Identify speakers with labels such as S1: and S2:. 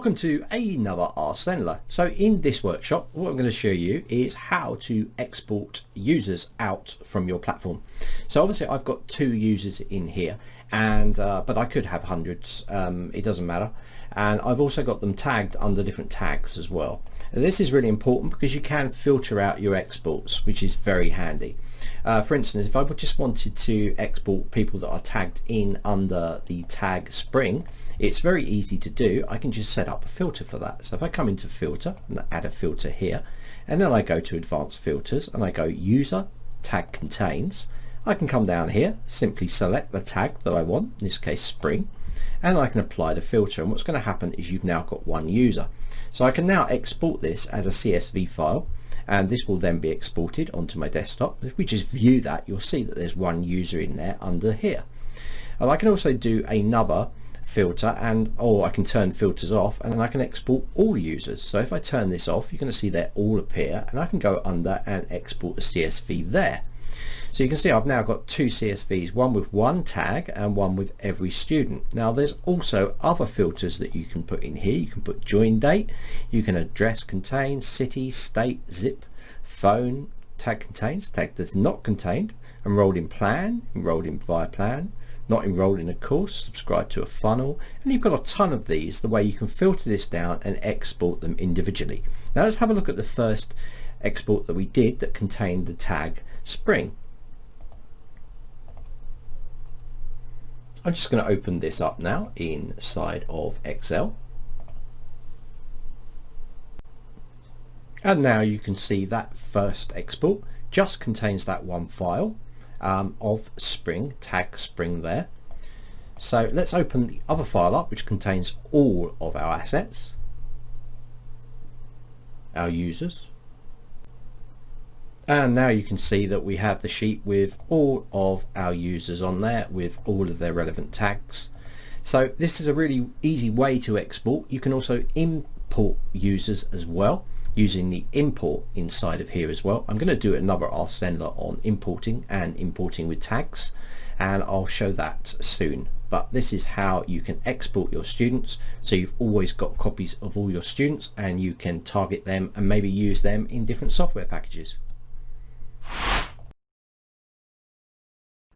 S1: Welcome to another askzenler. So in this workshop, what I'm going to show you is how to export users out from your platform. So obviously I've got 2 users in here, and but I could have hundreds, it doesn't matter. And I've also got them tagged under different tags as well. And this is really important because you can filter out your exports, which is very handy. For instance, if I just wanted to export people that are tagged in under the tag Spring, it's very easy to do. I can just set up a filter for that. So if I come into filter and add a filter here, and then I go to advanced filters and I go user tag contains, I can come down here, simply select the tag that I want, in this case Spring, and I can apply the filter. And what's going to happen is you've now got 1 user. So I can now export this as a CSV file, and this will then be exported onto my desktop. If we just view that, you'll see that there's 1 user in there under here. And I can also do another filter, or I can turn filters off, and then I can export all users. So if I turn this off, you're going to see they all appear, and I can go under and export the CSV there. So you can see I've now got 2 CSVs, one with 1 tag and one with every student. Now there's also other filters that you can put in here. You can put join date, you can address contain, city, state, zip, phone, tag contains, tag does not contained, enrolled in plan, enrolled in via plan, not enrolled in a course, subscribe to a funnel, and you've got a ton of these, the way you can filter this down and export them individually. Now let's have a look at the first export that we did that contained the tag Spring. I'm just going to open this up now inside of Excel. And now you can see that first export just contains that 1 file of Spring, tag Spring there. So let's open the other file up, which contains all of our assets, our users. And now you can see that we have the sheet with all of our users on there with all of their relevant tags. So this is a really easy way to export. You can also import users as well using the import inside of here as well. I'm going to do another askzenler on importing and importing with tags, and I'll show that soon. But this is how you can export your students, so you've always got copies of all your students and you can target them and maybe use them in different software packages.